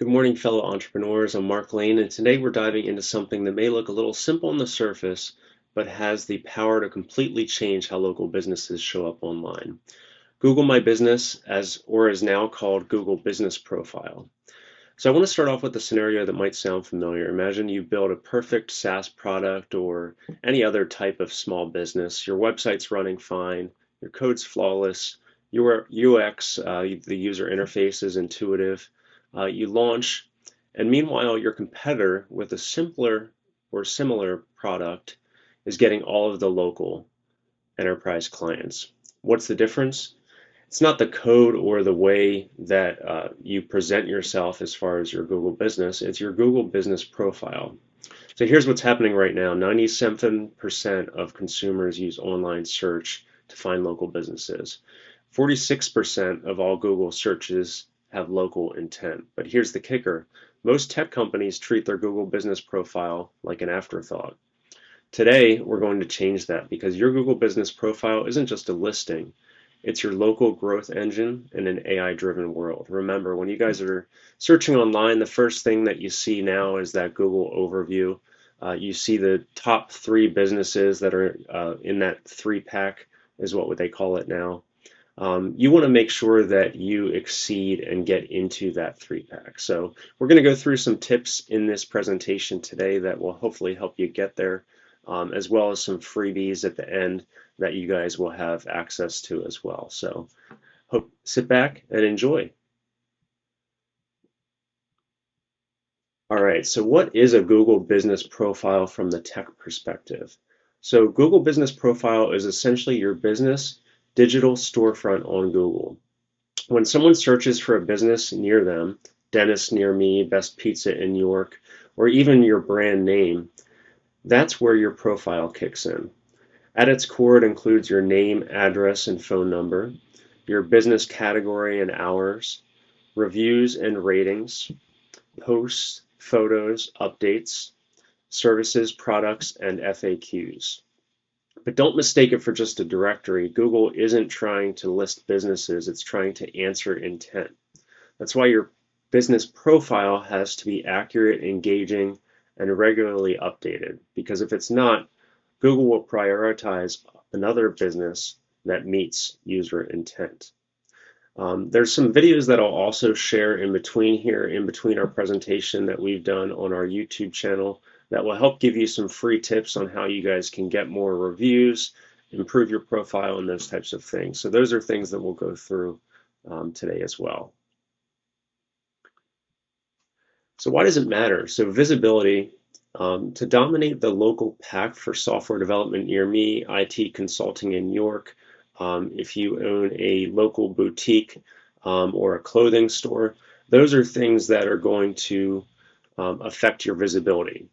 morning, fellow entrepreneurs. I'm Mark Lane, and today we're diving into something that may look a little simple on the surface, but has the power to completely change how local businesses show up online. Google My Business, or is now called Google Business Profile. So I want to start off with a scenario that might sound familiar. Imagine you build a perfect SaaS product or any other type of small business. Your website's running fine, your code's flawless, your UX, the user interface is intuitive. You launch, and meanwhile, your competitor with a simpler or similar product is getting all of the local enterprise clients. What's the difference? It's not the code or the way that you present yourself as far as your Google business, it's your Google business profile. So here's what's happening right now. 97% of consumers use online search to find local businesses. 46% of all Google searches have local intent. But here's the kicker. Most tech companies treat their Google business profile like an afterthought. Today, we're going to change that because your Google business profile isn't just a listing. It's your local growth engine in an AI-driven world. Remember, when you guys are searching online, the first thing that you see now is that Google overview. You see the top 3 businesses that are in that 3-pack is what they call it now. You want to make sure that you exceed and get into that 3-pack. So we're going to go through some tips in this presentation today that will hopefully help you get there, as well as some freebies at the end that you guys will have access to as well. So sit back and enjoy. All right, so what is a Google Business Profile from the tech perspective? So Google Business Profile is essentially your business digital storefront on Google. When someone searches for a business near them, dentist near me, best pizza in New York, or even your brand name, that's where your profile kicks in. At its core, it includes your name, address, and phone number, your business category and hours, reviews and ratings, posts, photos, updates, services, products, and FAQs. But don't mistake it for just a directory. Google isn't trying to list businesses, it's trying to answer intent. That's why your business profile has to be accurate, engaging, and regularly updated. Because if it's not, Google will prioritize another business that meets user intent. There's some videos that I'll also share in between here, in between our presentation that we've done on our YouTube channel that will help give you some free tips on how you guys can get more reviews, improve your profile, and those types of things. So those are things that we'll go through today as well. So why does it matter? So visibility, to dominate the local pack for software development near me, IT consulting in New York, if you own a local boutique or a clothing store, those are things that are going to affect your visibility.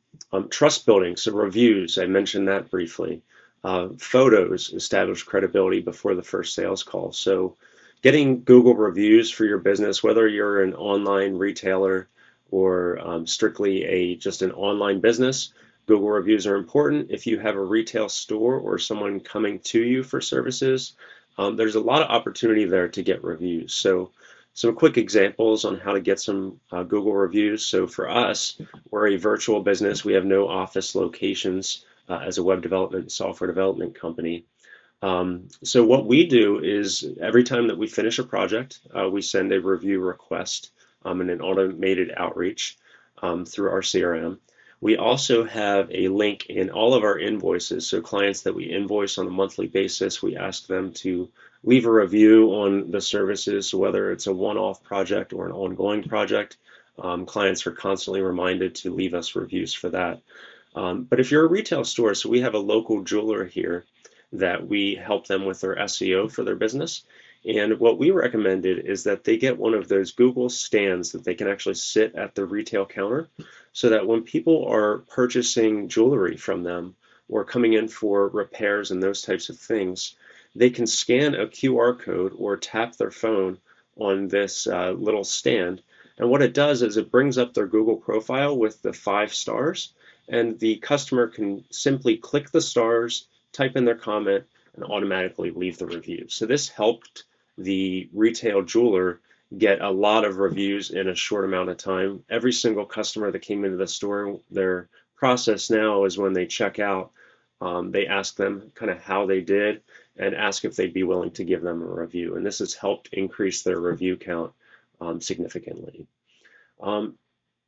Trust building, so reviews, I mentioned that briefly. Photos establish credibility before the first sales call. So getting Google reviews for your business, whether you're an online retailer or strictly just an online business, Google reviews are important. If you have a retail store or someone coming to you for services, there's a lot of opportunity there to get reviews. So some quick examples on how to get some Google reviews. So for us, we're a virtual business. We have no office locations as a web development software development company. So what we do is every time that we finish a project, we send a review request and an automated outreach through our CRM. We also have a link in all of our invoices. So clients that we invoice on a monthly basis, we ask them to leave a review on the services, so whether it's a one-off project or an ongoing project. Clients are constantly reminded to leave us reviews for that. But if you're a retail store, so we have a local jeweler here that we help them with their SEO for their business. And what we recommended is that they get one of those Google stands that they can actually sit at the retail counter so that when people are purchasing jewelry from them or coming in for repairs and those types of things, they can scan a QR code or tap their phone on this little stand. And what it does is it brings up their Google profile with the 5 stars, and the customer can simply click the stars, type in their comment, and automatically leave the review. So this helped the retail jeweler get a lot of reviews in a short amount of time. Every single customer that came into the store, their process now is when they check out, they ask them kind of how they did and ask if they'd be willing to give them a review. And this has helped increase their review count significantly. Um,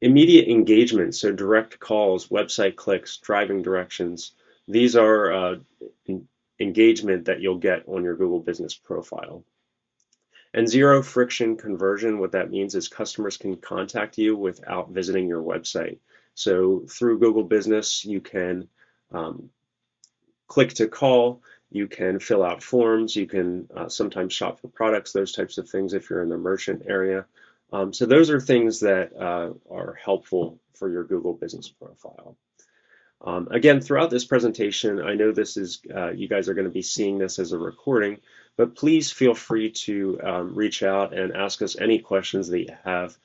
Immediate engagement, so direct calls, website clicks, driving directions. These are engagement that you'll get on your Google Business profile. And zero friction conversion, what that means is customers can contact you without visiting your website. So through Google Business, you can click to call, you can fill out forms, you can sometimes shop for products, those types of things if you're in the merchant area. So those are things that are helpful for your Google Business profile. Again, throughout this presentation, I know this is, you guys are going to be seeing this as a recording, but please feel free to reach out and ask us any questions that you have.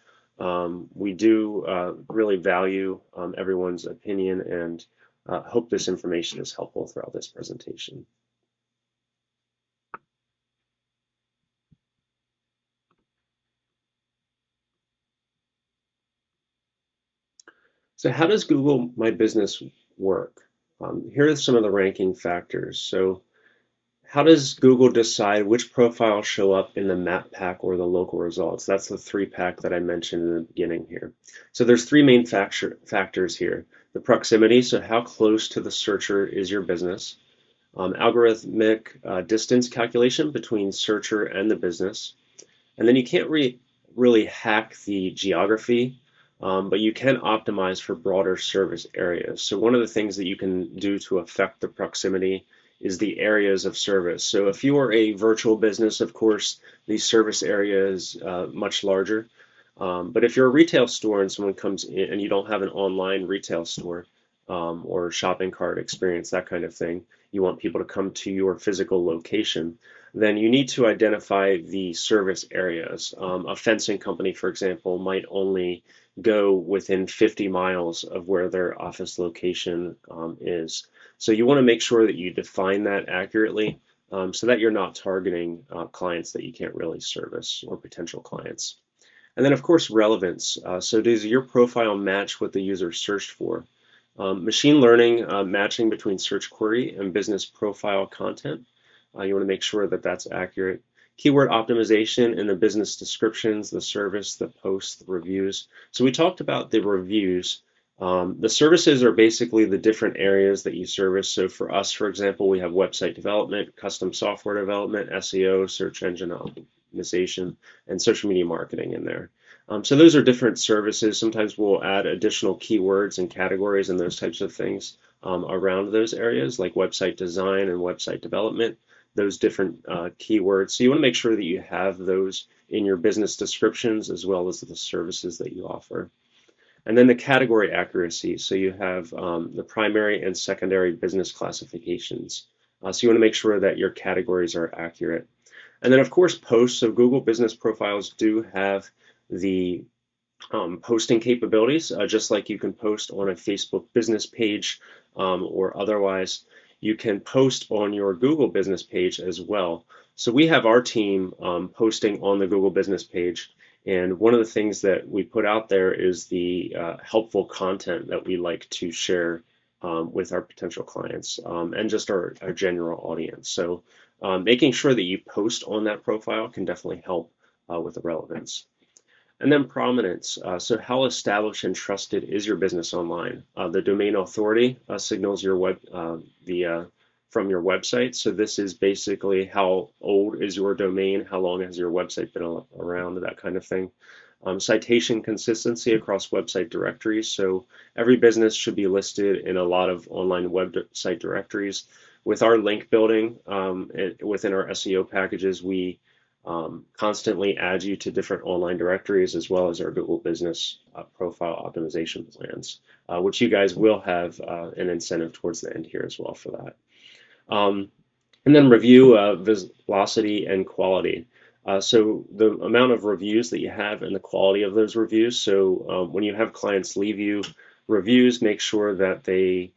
We do really value everyone's opinion and hope this information is helpful throughout this presentation. So how does Google My Business work? Here are some of the ranking factors. So how does Google decide which profiles show up in the map pack or the local results? That's the 3-pack that I mentioned in the beginning here. So there's 3 main factors here. The proximity, so how close to the searcher is your business. Algorithmic distance calculation between searcher and the business. And then you can't really hack the geography, but you can optimize for broader service areas. So one of the things that you can do to affect the proximity is the areas of service. So if you are a virtual business, of course, the service area is much larger. But if you're a retail store and someone comes in and you don't have an online retail store or shopping cart experience, that kind of thing, you want people to come to your physical location, then you need to identify the service areas. A fencing company, for example, might only go within 50 miles of where their office location is. So you want to make sure that you define that accurately so that you're not targeting clients that you can't really service or potential clients. And then, of course, relevance. So does your profile match what the user searched for? Machine learning matching between search query and business profile content. You want to make sure that that's accurate. Keyword optimization in the business descriptions, the service, the posts, the reviews. So we talked about the reviews. The services are basically the different areas that you service. So for us, for example, we have website development, custom software development, SEO, search engine optimization, and social media marketing in there. So those are different services. Sometimes we'll add additional keywords and categories and those types of things around those areas, like website design and website development, those different keywords. So you want to make sure that you have those in your business descriptions as well as the services that you offer. And then the category accuracy. So you have the primary and secondary business classifications. So you want to make sure that your categories are accurate. And then, of course, posts. So Google Business Profiles do have the posting capabilities, just like you can post on a Facebook business page or otherwise. You can post on your Google business page as well. So we have our team posting on the Google business page. And one of the things that we put out there is the helpful content that we like to share with our potential clients and just our general audience. So making sure that you post on that profile can definitely help with the relevance. And then prominence. So how established and trusted is your business online? The domain authority signals your from your website. So this is basically how old is your domain, how long has your website been around, that kind of thing. Citation consistency across website directories. So every business should be listed in a lot of online website directories. With our link building within our SEO packages, we constantly add you to different online directories as well as our Google Business profile optimization plans, which you guys will have an incentive towards the end here as well for that. And then review velocity and quality. So the amount of reviews that you have and the quality of those reviews. So when you have clients leave you reviews, make sure that they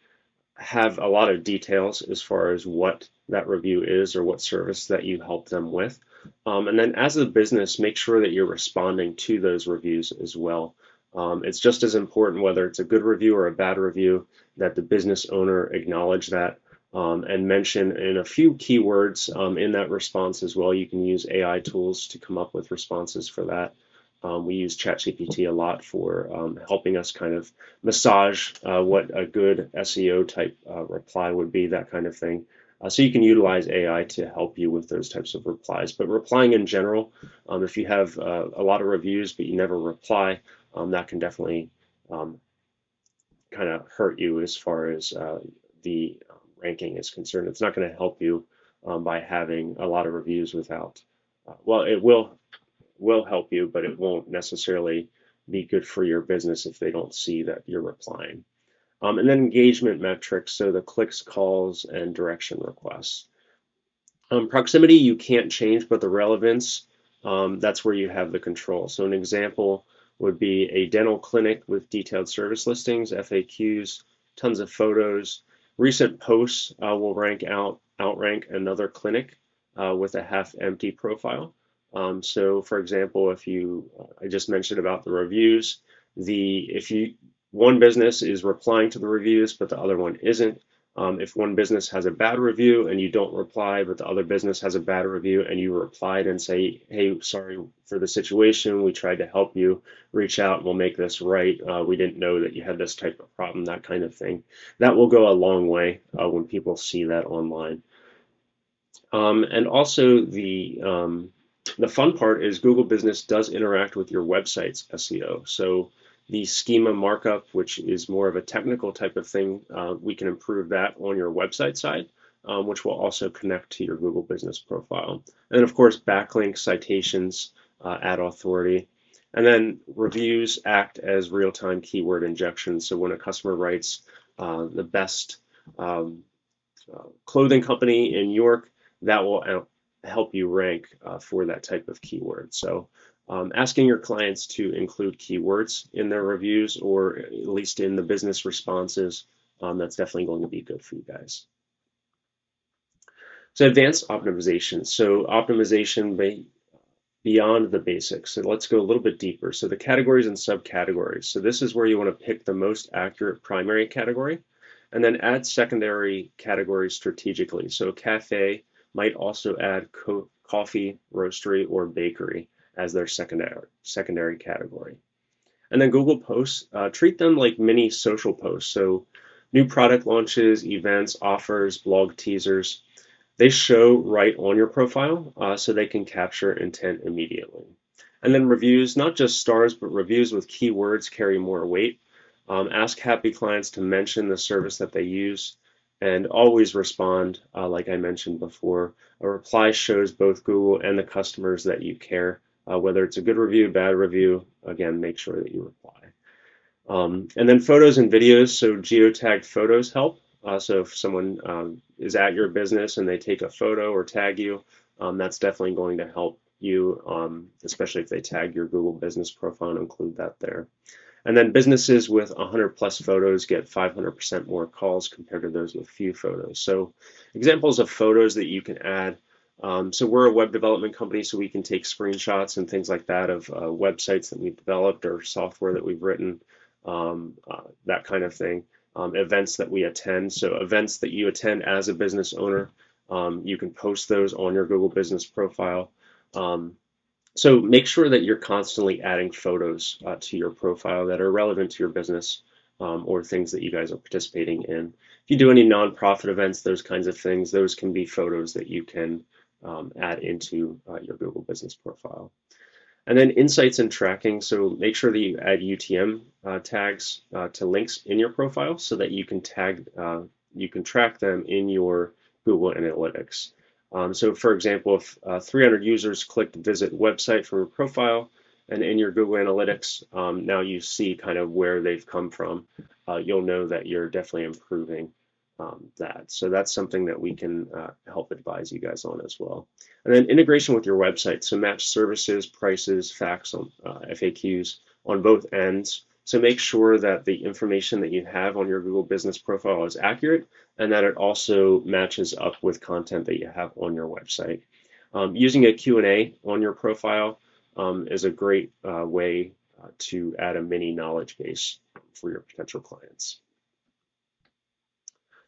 have a lot of details as far as what that review is or what service that you help them with. And then as a business, make sure that you're responding to those reviews as well. It's just as important whether it's a good review or a bad review that the business owner acknowledge that and mention in a few keywords in that response as well. You can use AI tools to come up with responses for that. We use ChatGPT a lot for helping us kind of massage what a good SEO type reply would be, that kind of thing. So you can utilize AI to help you with those types of replies. But replying in general, if you have a lot of reviews but you never reply, that can definitely kind of hurt you as far as the ranking is concerned. It's not going to help you by having a lot of reviews without. Well, it will help you, but it won't necessarily be good for your business if they don't see that you're replying. And then engagement metrics, so the clicks, calls, and direction requests. Proximity you can't change, but the relevance, that's where you have the control. So an example would be a dental clinic with detailed service listings, FAQs, tons of photos. Recent posts will outrank another clinic with a half-empty profile. So for example, if I just mentioned about the reviews, if one business is replying to the reviews, but the other one isn't, if one business has a bad review and you don't reply, but the other business has a bad review and you replied and say, hey, sorry for the situation, we tried to help you, reach out, we'll make this right. We didn't know that you had this type of problem, that kind of thing. That will go a long way when people see that online. And also the fun part is Google Business does interact with your website's SEO. So the schema markup, which is more of a technical type of thing, we can improve that on your website side, which will also connect to your Google Business profile. And of course, backlinks, citations, ad authority. And then reviews act as real-time keyword injection. So when a customer writes the best clothing company in York, that will help you rank for that type of keyword. So asking your clients to include keywords in their reviews or at least in the business responses, that's definitely going to be good for you guys. So advanced optimization. So optimization beyond the basics. So let's go a little bit deeper. So the categories and subcategories. So this is where you want to pick the most accurate primary category and then add secondary categories strategically. So cafe might also add coffee, roastery, or bakery as their secondary category. And then Google Posts, treat them like mini social posts. So new product launches, events, offers, blog teasers, they show right on your profile so they can capture intent immediately. And then reviews, not just stars, but reviews with keywords carry more weight. Ask happy clients to mention the service that they use and always respond, like I mentioned before. A reply shows both Google and the customers that you care. Whether it's a good review, bad review, again, make sure that you reply. And then photos and videos, so geotagged photos help. So if someone is at your business and they take a photo or tag you, that's definitely going to help you, especially if they tag your Google Business profile and include that there. And then businesses with 100 plus photos get 500% more calls compared to those with few photos. So examples of photos that you can add. So we're a web development company, so we can take screenshots and things like that of websites that we've developed or software that we've written, that kind of thing. Events that we attend. So events that you attend as a business owner, you can post those on your Google Business profile. So make sure that you're constantly adding photos to your profile that are relevant to your business or things that you guys are participating in. If you do any nonprofit events, those kinds of things, those can be photos that you can add into your Google Business profile. And then insights and tracking. So make sure that you add UTM tags to links in your profile so that you can track them in your Google Analytics. So for example, if 300 users clicked visit website from your profile and in your Google Analytics, now you see kind of where they've come from, you'll know that you're definitely improving that. So that's something that we can help advise you guys on as well. And then integration with your website. So match services, prices, facts, FAQs on both ends. So make sure that the information that you have on your Google Business profile is accurate and that it also matches up with content that you have on your website. Using a Q&A on your profile is a great way to add a mini knowledge base for your potential clients.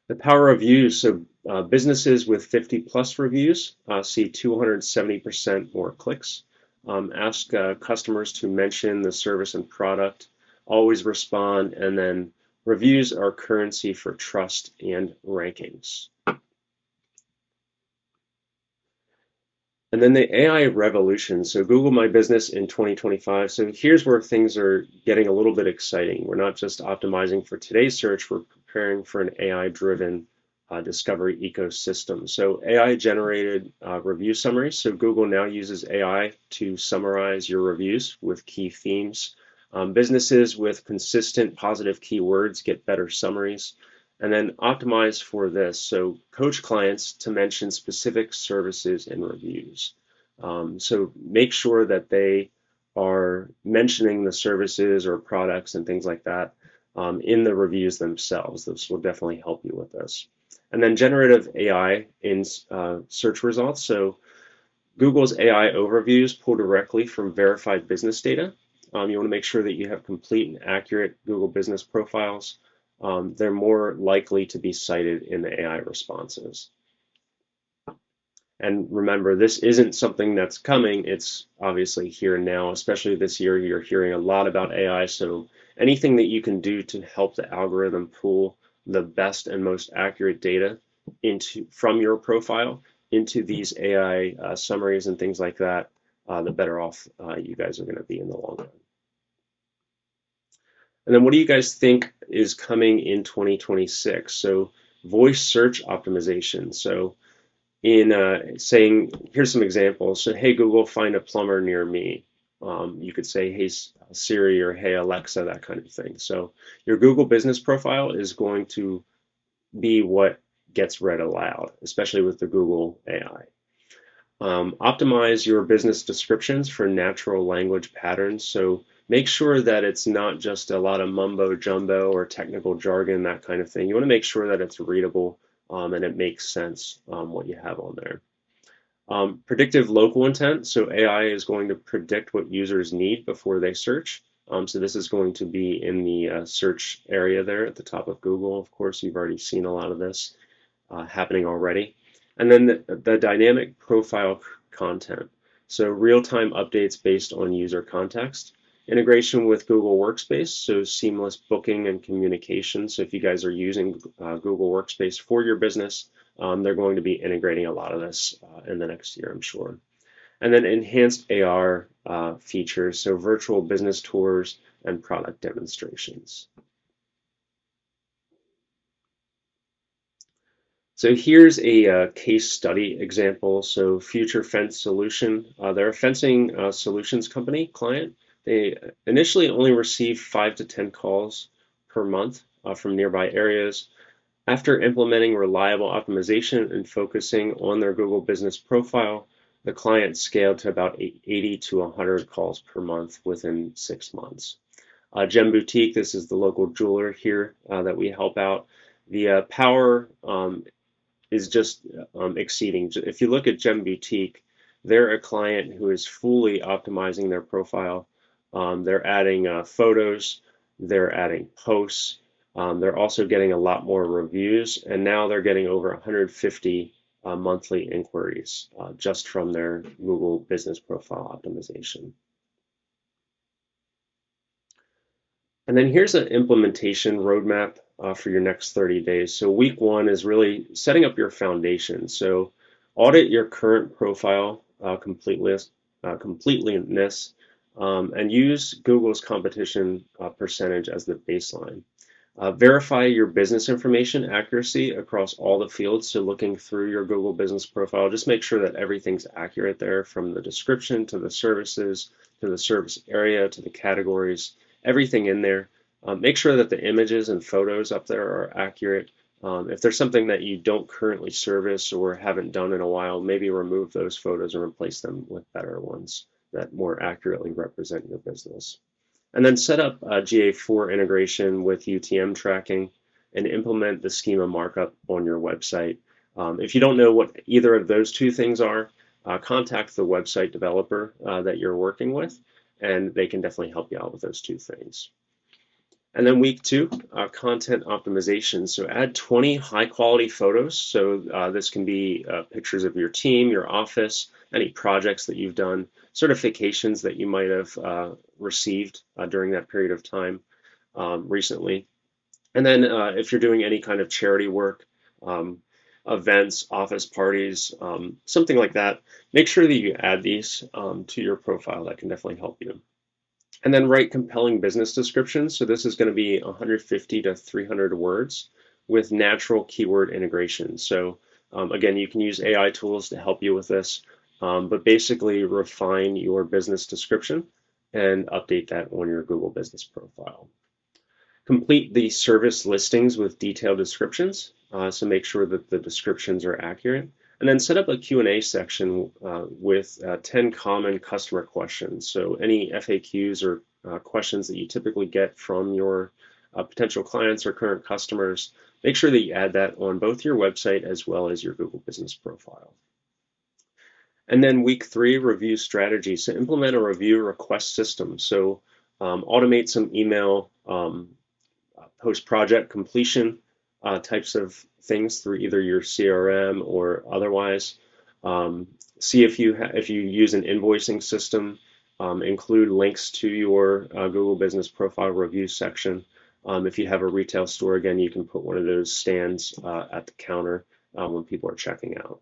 The power of reviews. So businesses with 50 plus reviews see 270% more clicks. Ask customers to mention the service and product. Always respond, and then reviews are currency for trust and rankings. And then the AI revolution. So Google My Business in 2025. So here's where things are getting a little bit exciting. We're not just optimizing for today's search, we're preparing for an AI-driven discovery ecosystem. So AI generated review summaries. So Google now uses AI to summarize your reviews with key themes. Businesses with consistent positive keywords get better summaries. And then optimize for this. So coach clients to mention specific services in reviews. So make sure that they are mentioning the services or products and things like that in the reviews themselves. This will definitely help you with this. And then generative AI in search results. So Google's AI overviews pull directly from verified business data. You want to make sure that you have complete and accurate Google business profiles. They're more likely to be cited in the AI responses. And remember, this isn't something that's coming. It's obviously here and now, especially this year. You're hearing a lot about AI. So anything that you can do to help the algorithm pull the best and most accurate data from your profile into these AI summaries and things like that, the better off you guys are going to be in the long run. And then what do you guys think is coming in 2026? So voice search optimization. So in saying, here's some examples. So, hey, Google, find a plumber near me. You could say, hey, Siri, or hey, Alexa, that kind of thing. So your Google business profile is going to be what gets read aloud, especially with the Google AI. Optimize your business descriptions for natural language patterns. So make sure that it's not just a lot of mumbo jumbo or technical jargon, that kind of thing. You want to make sure that it's readable and it makes sense what you have on there. Predictive local intent. So AI is going to predict what users need before they search. So this is going to be in the search area there at the top of Google. Of course, you've already seen a lot of this happening already. And then the dynamic profile content. So real-time updates based on user context. Integration with Google Workspace, so seamless booking and communication. So if you guys are using Google Workspace for your business, they're going to be integrating a lot of this in the next year, I'm sure. And then enhanced AR features, so virtual business tours and product demonstrations. So here's a case study example. So Future Fence Solution, they're a fencing solutions company client. They initially only received 5 to 10 calls per month from nearby areas. After implementing reliable optimization and focusing on their Google business profile, the client scaled to about 80 to 100 calls per month within 6 months. Gem Boutique, this is the local jeweler here that we help out. The power is just exceeding. If you look at Gem Boutique, they're a client who is fully optimizing their profile. They're adding photos, they're adding posts, they're also getting a lot more reviews, and now they're getting over 150 monthly inquiries just from their Google business profile optimization. And then here's an implementation roadmap for your next 30 days. So week 1 is really setting up your foundation. So audit your current profile completeness, and use Google's competition percentage as the baseline. Verify your business information accuracy across all the fields. So looking through your Google business profile, just make sure that everything's accurate there, from the description to the services, to the service area, to the categories, everything in there. Make sure that the images and photos up there are accurate. If there's something that you don't currently service or haven't done in a while, maybe remove those photos and replace them with better ones that more accurately represent your business. And then set up GA4 integration with UTM tracking and implement the schema markup on your website. If you don't know what either of those two things are, contact the website developer that you're working with, and they can definitely help you out with those two things. And then week two, content optimization. So add 20 high quality photos. So this can be pictures of your team, your office, any projects that you've done, certifications that you might have received during that period of time recently. And then if you're doing any kind of charity work, um, events, office parties, something like that, make sure that you add these to your profile. That can definitely help you. And then write compelling business descriptions. So this is going to be 150 to 300 words with natural keyword integration. So again, you can use AI tools to help you with this, but basically refine your business description and update that on your Google Business profile. Complete the service listings with detailed descriptions, so make sure that the descriptions are accurate. And then set up a Q&A section with 10 common customer questions. So any FAQs or questions that you typically get from your potential clients or current customers, make sure that you add that on both your website as well as your Google Business profile. And then week three, review strategy. So implement a review request system. So automate some email post-project completion types of things through either your CRM or otherwise. See if you use an invoicing system, include links to your Google Business profile review section. If you have a retail store, again, you can put one of those stands at the counter when people are checking out.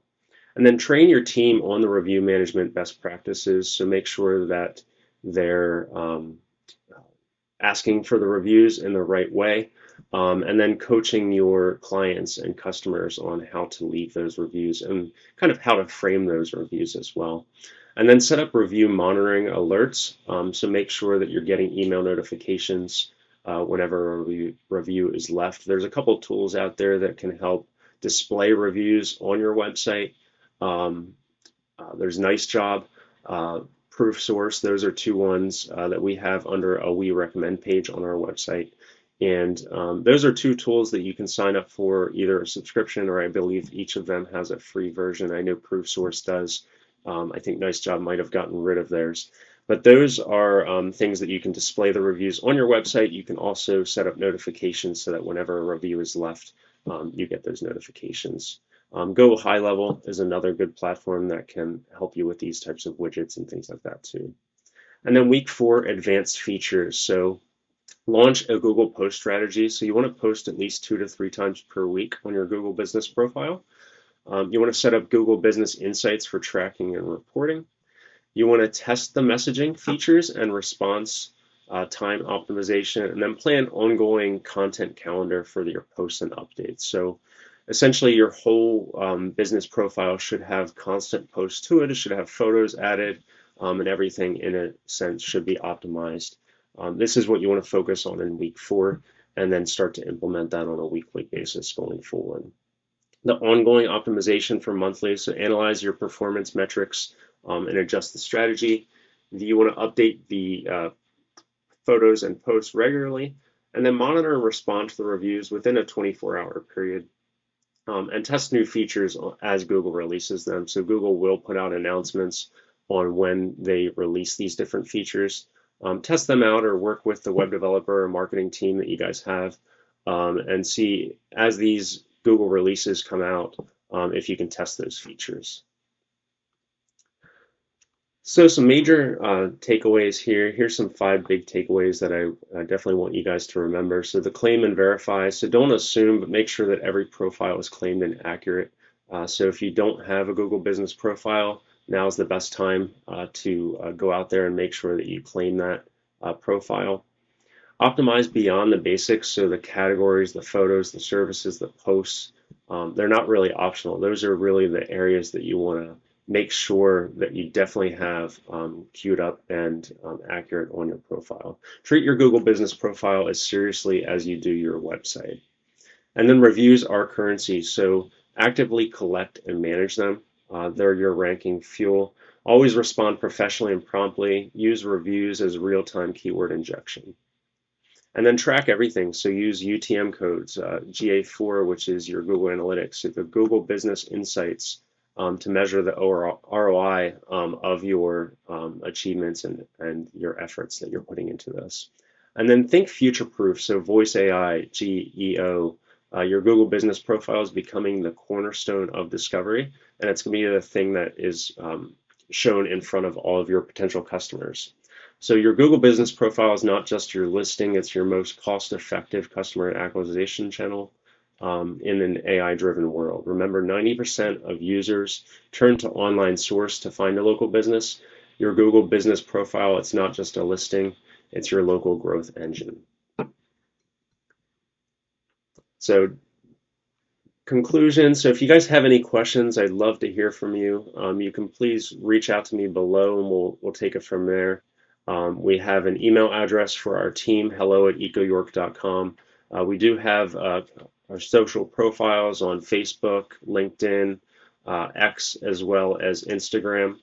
And then train your team on the review management best practices. So make sure that they're asking for the reviews in the right way, and then coaching your clients and customers on how to leave those reviews and kind of how to frame those reviews as well. And then set up review monitoring alerts. So make sure that you're getting email notifications whenever a review is left. There's a couple tools out there that can help display reviews on your website. There's NiceJob, ProofSource. Those are two ones that we have under a We Recommend page on our website. And those are two tools that you can sign up for either a subscription, or I believe each of them has a free version. I know ProofSource does. I think NiceJob might have gotten rid of theirs. But those are things that you can display the reviews on your website. You can also set up notifications so that whenever a review is left, you get those notifications. Go High Level is another good platform that can help you with these types of widgets and things like that too. And then week four, advanced features. So launch a Google Post strategy. So you want to post at least 2 to 3 times per week on your Google Business profile. You want to set up Google Business Insights for tracking and reporting. You want to test the messaging features and response time optimization, and then plan ongoing content calendar for your posts and updates. So essentially, your whole business profile should have constant posts to it. It should have photos added, and everything in a sense should be optimized. This is what you want to focus on in week four, and then start to implement that on a weekly basis going forward. The ongoing optimization for monthly, so analyze your performance metrics and adjust the strategy. You want to update the photos and posts regularly, and then monitor and respond to the reviews within a 24-hour period. And test new features as Google releases them. So Google will put out announcements on when they release these different features. Test them out or work with the web developer or marketing team that you guys have, and see as these Google releases come out if you can test those features. So some major takeaways here. Here's some 5 big takeaways that I definitely want you guys to remember. So the claim and verify. So don't assume, but make sure that every profile is claimed and accurate. So if you don't have a Google Business profile, now is the best time to go out there and make sure that you claim that profile. Optimize beyond the basics. So the categories, the photos, the services, the posts, they're not really optional. Those are really the areas that you want to make sure that you definitely have queued up and accurate on your profile. Treat your Google Business profile as seriously as you do your website. And then reviews are currency, so actively collect and manage them. They're your ranking fuel. Always respond professionally and promptly. Use reviews as real-time keyword injection. And then track everything. So use UTM codes, GA4, which is your Google Analytics, the Google Business Insights, to measure the ROI of your achievements and your efforts that you're putting into this. And then think future-proof. So Voice AI, GEO, your Google Business Profile is becoming the cornerstone of discovery, and it's going to be the thing that is shown in front of all of your potential customers. So your Google Business Profile is not just your listing, it's your most cost-effective customer acquisition channel in an AI-driven world. Remember, 90% of users turn to online source to find a local business. Your Google Business Profile, it's not just a listing, it's your local growth engine. So conclusion, so if you guys have any questions, I'd love to hear from you. You can please reach out to me below and we'll take it from there. We have an email address for our team, hello@ecoyork.com. We do have our social profiles on Facebook, LinkedIn, X, as well as Instagram.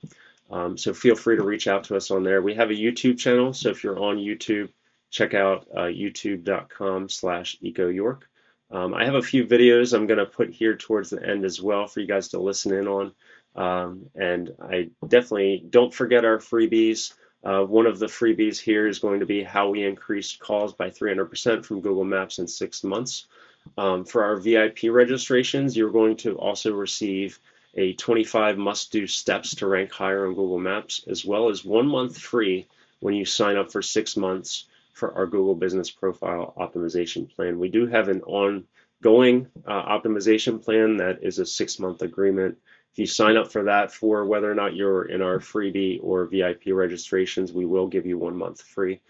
So feel free to reach out to us on there. We have a YouTube channel, so if you're on YouTube, check out youtube.com/ecoyork. I have a few videos I'm going to put here towards the end as well for you guys to listen in on. And I definitely don't forget our freebies. One of the freebies here is going to be how we increased calls by 300% from Google Maps in 6 months. For our VIP registrations, you're going to also receive a 25 must-do steps to rank higher on Google Maps, as well as 1 month free when you sign up for 6 months for our Google Business Profile optimization plan. We do have an ongoing optimization plan that is a 6-month agreement. If you sign up for that, for whether or not you're in our freebie or VIP registrations, we will give you 1 month free.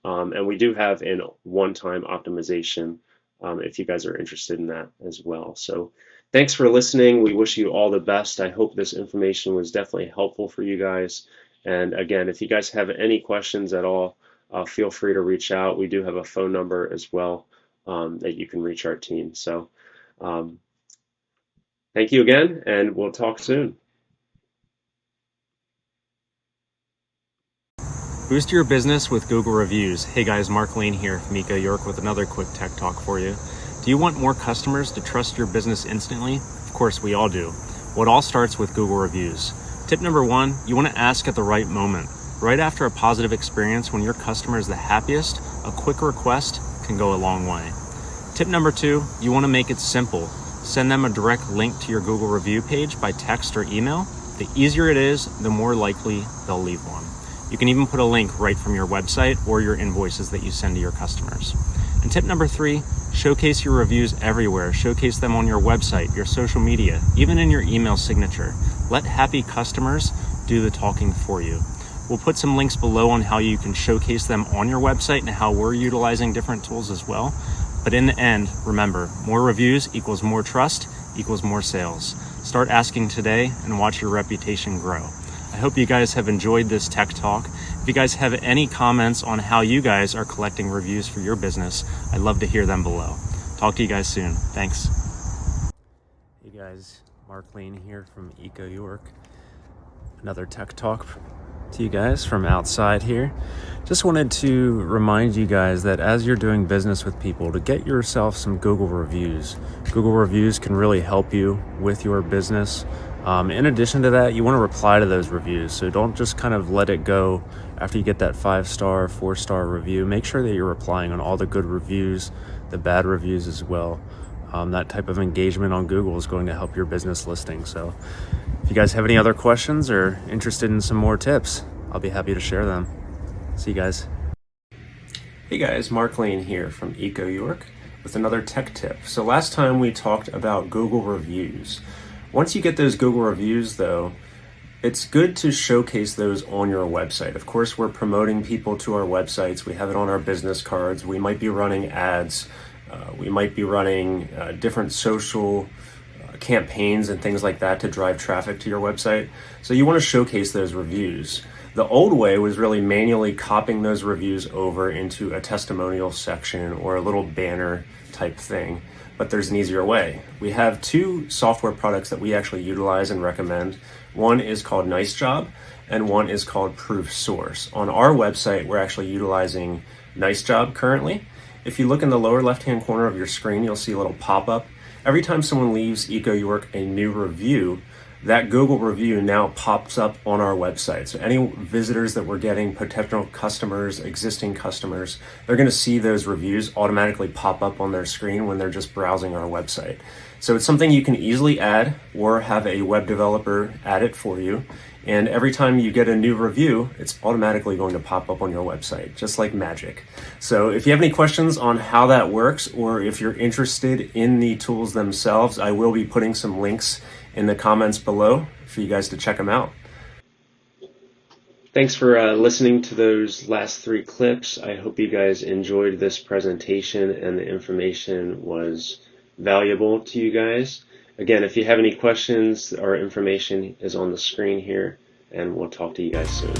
And we do have a one-time optimization if you guys are interested in that as well. So thanks for listening. We wish you all the best. I hope this information was definitely helpful for you guys. And again, if you guys have any questions at all, feel free to reach out. We do have a phone number as well that you can reach our team. So thank you again, and we'll talk soon. Boost your business with Google reviews. Hey guys, Mark Lane here from EcoYork with another quick tech talk for you. Do you want more customers to trust your business instantly? Of course, we all do. Well, it all starts with Google reviews. Tip number 1, you want to ask at the right moment. Right after a positive experience, when your customer is the happiest, a quick request can go a long way. Tip number 2, you want to make it simple. Send them a direct link to your Google review page by text or email. The easier it is, the more likely they'll leave one. You can even put a link right from your website or your invoices that you send to your customers. And tip number 3, showcase your reviews everywhere. Showcase them on your website, your social media, even in your email signature. Let happy customers do the talking for you. We'll put some links below on how you can showcase them on your website and how we're utilizing different tools as well. But in the end, remember, more reviews equals more trust equals more sales. Start asking today and watch your reputation grow. I hope you guys have enjoyed this tech talk. If you guys have any comments on how you guys are collecting reviews for your business, I'd love to hear them below. Talk to you guys soon. Thanks. Hey guys, Mark Lane here from EcoYork. Another tech talk to you guys from outside here. Just wanted to remind you guys that as you're doing business with people, to get yourself some Google reviews. Google reviews can really help you with your business. In addition to that, you want to reply to those reviews. So don't just kind of let it go after you get that 5-star, 4-star review. Make sure that you're replying on all the good reviews, the bad reviews as well. That type of engagement on Google is going to help your business listing. So if you guys have any other questions or interested in some more tips, I'll be happy to share them. See you guys. Hey guys, Mark Lane here from EcoYork with another tech tip. So last time we talked about Google reviews. Once you get those Google reviews though, it's good to showcase those on your website. Of course, we're promoting people to our websites. We have it on our business cards. We might be running ads. We might be running different social campaigns and things like that to drive traffic to your website. So you want to showcase those reviews. The old way was really manually copying those reviews over into a testimonial section or a little banner type thing. But there's an easier way. We have 2 software products that we actually utilize and recommend. One is called NiceJob and one is called ProofSource. On our website, we're actually utilizing NiceJob currently. If you look in the lower left-hand corner of your screen, you'll see a little pop-up. Every time someone leaves EcoYork a new review, that Google review now pops up on our website. So any visitors that we're getting, potential customers, existing customers, they're going to see those reviews automatically pop up on their screen when they're just browsing our website. So it's something you can easily add or have a web developer add it for you. And every time you get a new review, it's automatically going to pop up on your website, just like magic. So if you have any questions on how that works, or if you're interested in the tools themselves, I will be putting some links in the comments below for you guys to check them out. Thanks for listening to those last 3 clips. I hope you guys enjoyed this presentation and the information was valuable to you guys. Again, if you have any questions, our information is on the screen here, and we'll talk to you guys soon.